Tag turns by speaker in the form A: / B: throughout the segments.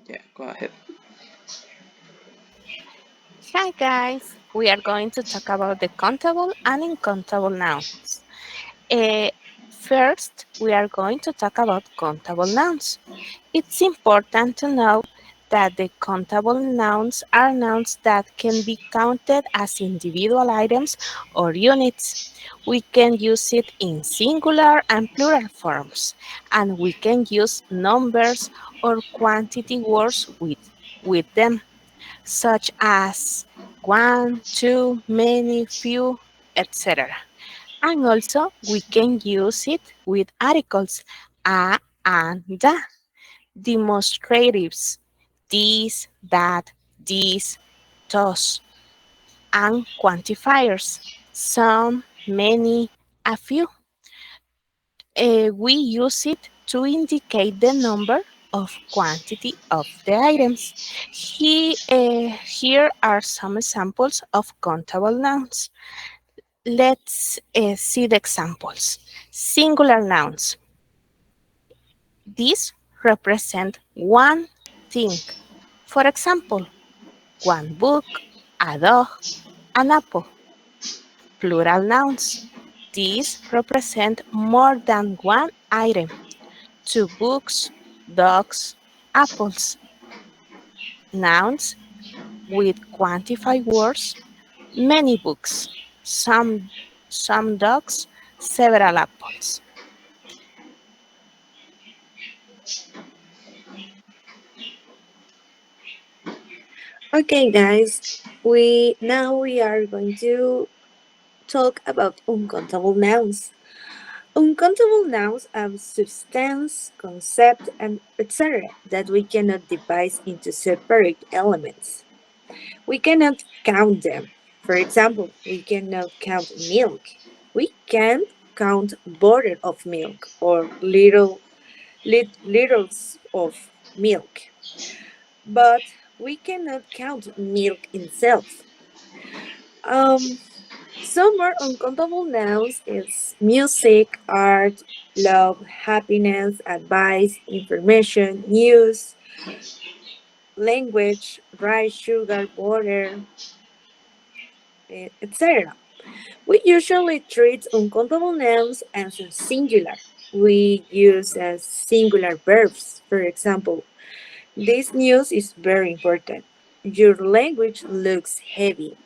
A: Yeah, go ahead.
B: Hi guys, we are going to talk about the countable and uncountable nouns. Eh, First, we are going to talk about countable nouns. It's important to know that the countable nouns are nouns that can be counted as individual items or units. We can use it in singular and plural forms, and we can use numbers or quantity words with them such as one, two, many, few, etc. And also we can use it with articles a and the, demonstratives this, that, this, those, and quantifiers some, many, a few. We use it to indicate the number of quantity of the items. Here are some examples of countable nouns. Let's see the examples. Singular nouns. These represent one thing. For example, one book, a dog, an apple. Plural nouns. These represent more than one item. Two books, dogs, apples. Nouns with quantified words, many books, some dogs, several apples.
C: Okay, guys, we are going to talk about uncountable nouns. Uncountable nouns have substance, concept, and etc. that we cannot divide into separate elements. We cannot count them. For example, we cannot count milk. We can count bottle of milk or liters of milk, but we cannot count milk itself. Um, some more uncountable nouns is music, art, love, happiness, advice, information, news, language, rice, sugar, water, etc. We usually treat uncountable nouns as a singular. We use as singular verbs. For example, this news is very important. Your language looks heavy.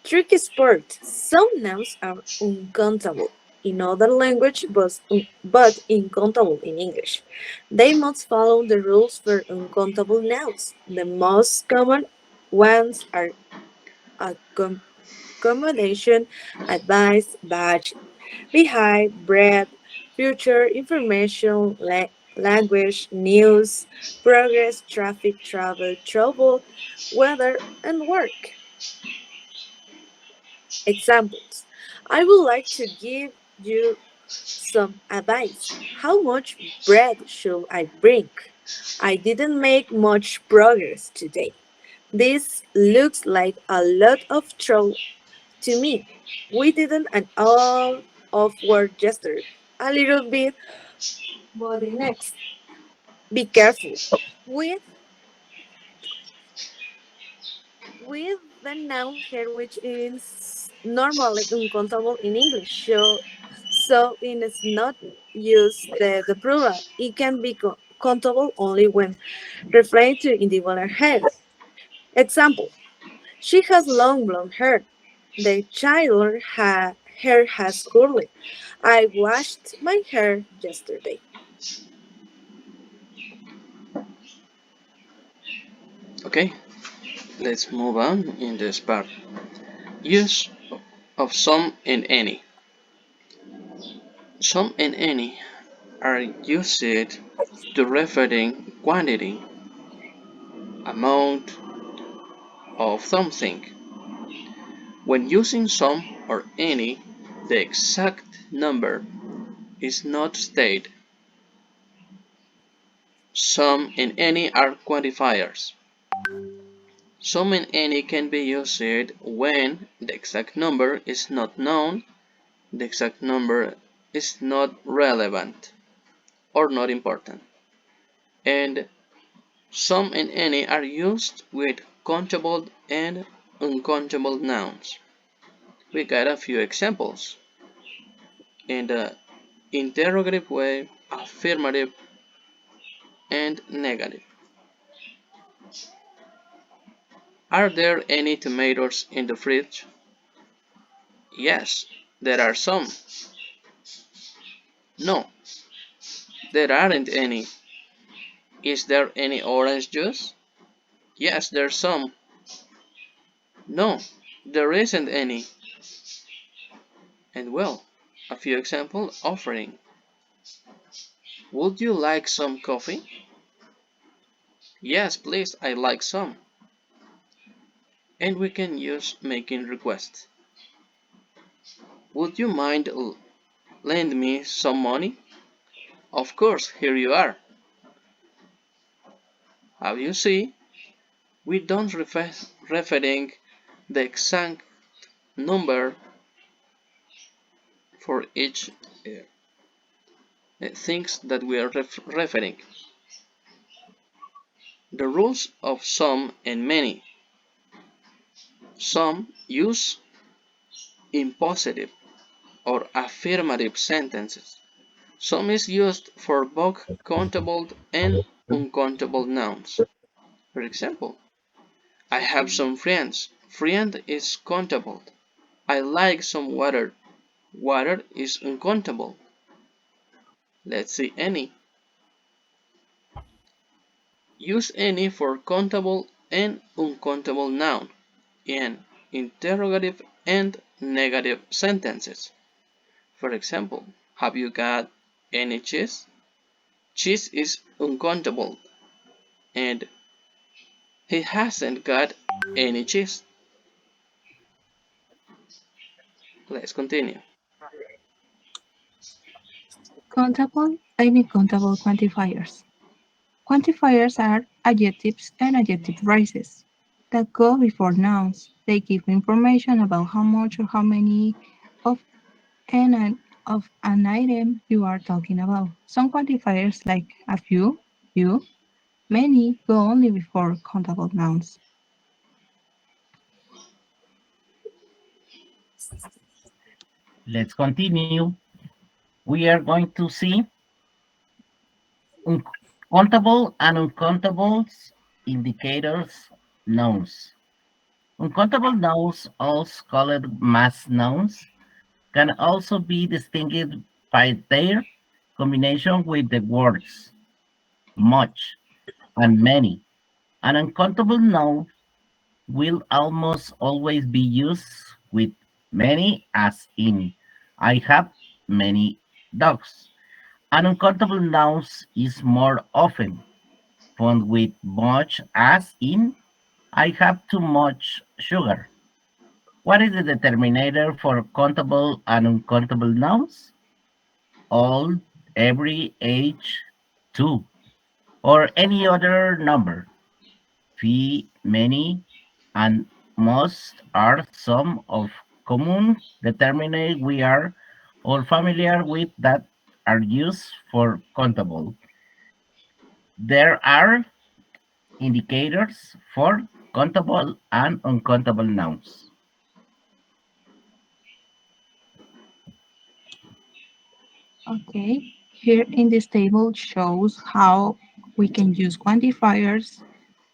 C: Tricky sport. Some nouns are uncountable in other language but uncountable in English. They must follow the rules for uncountable nouns. The most common ones are accommodation, advice, badge, behind, bread, future, information, language, news, progress, traffic, travel, trouble, weather, and work. Examples. I would like to give you some advice. How much bread should I bring? I didn't make much progress today. This looks like a lot of trouble to me. We didn't an all of work yesterday. A little bit, but the next. Be careful. With with the noun here, which is normally uncountable in English. So it is not use the plural. It can be countable only when referring to individual hair. Example: she has long blonde hair. The child hair has curly. I washed my hair yesterday.
A: Okay, let's move on in this part. Use of some and any. Some and any are used to referring quantity, amount of something. When using some or any, the exact number is not stated. Some and any are quantifiers. Some and any can be used when the exact number is not known, the exact number is not relevant. or not important. And some and any are used with countable and uncountable nouns. We got a few examples. In the interrogative way, affirmative, and negative. Are there any tomatoes in the fridge? Yes, there are some. No, there aren't any. Is there any orange juice? Yes, there's some. No, there isn't any. And well, a few examples offering. Would you like some coffee? Yes, please, I like some. And we can use making requests. Would you mind lend me some money? Of course, here you are. How you see, we don't referring the exact number for each things that we are referring. The rules of some and many. Some use impositive or affirmative sentences. Some is used for both countable and uncountable nouns. For example, I have some friends. Friend is countable. I like some water. Water is uncountable. Let's see any. Use any for countable and uncountable noun in interrogative and negative sentences. For example, have you got any cheese? Cheese is uncountable and he hasn't got any cheese. Let's continue.
D: Countable and uncountable quantifiers. Quantifiers are adjectives and adjective phrases that go before nouns. They give information about how much or how many of of an item you are talking about. Some quantifiers like a few, many go only before countable nouns.
E: Let's continue. We are going to see uncountable and uncountables indicators nouns. Uncountable nouns, also called mass nouns, can also be distinguished by their combination with the words much and many. An uncountable noun will almost always be used with many, as in I have many dogs. An uncountable nouns is more often found with much, as in I have too much sugar. What is the determinator for countable and uncountable nouns? All, every, age, two, or any other number. Few, many, and most are some of common determinants we are all familiar with that are used for countable. There are indicators for countable and uncountable nouns.
D: Okay, here in this table shows how we can use quantifiers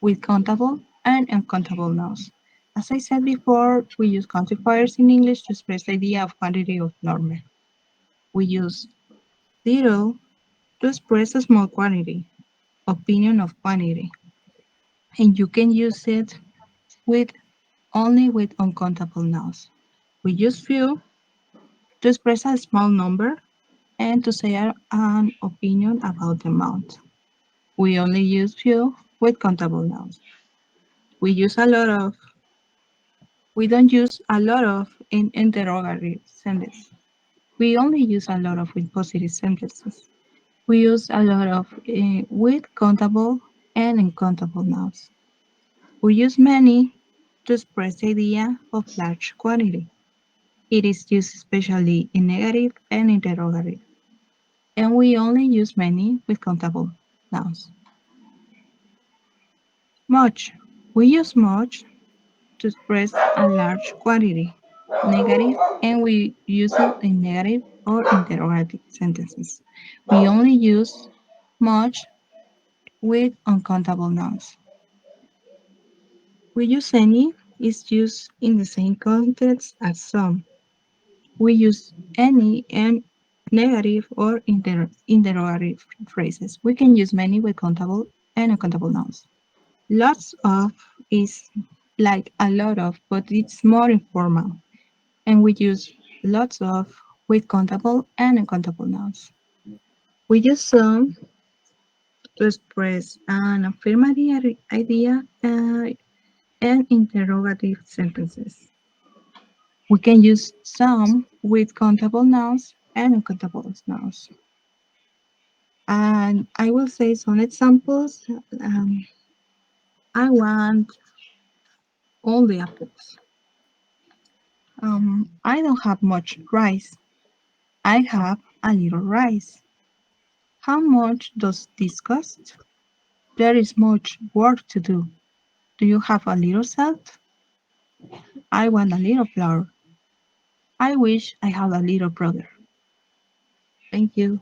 D: with countable and uncountable nouns. As I said before, we use quantifiers in English to express the idea of quantity of normal. We use little to express a small quantity, opinion of quantity, and you can use it with only with uncountable nouns. We use few to express a small number and to say an opinion about the amount. We only use few with countable nouns. We use a lot of, we don't use a lot of in interrogative sentences. We only use a lot of with positive sentences. We use a lot of with countable and uncountable nouns. We use many to express the idea of large quantity. It is used especially in negative and interrogative. and we only use many with countable nouns. Much. We use much to express a large quantity. Negative, and we use it in negative or interrogative sentences. We only use much with uncountable nouns. We use any is used in the same context as some. We use any and negative or interrogative phrases. We can use many with countable and uncountable nouns. Lots of is like a lot of, but it's more informal. And we use lots of with countable and uncountable nouns. We use some to express an affirmative idea and interrogative sentences. We can use some with countable nouns and uncountable nouns. And I will say some examples. I want all the apples. I don't have much rice. I have a little rice. How much does this cost? There is much work to do. Do you have a little salt? I want a little flour. I wish I had a little brother. Thank you.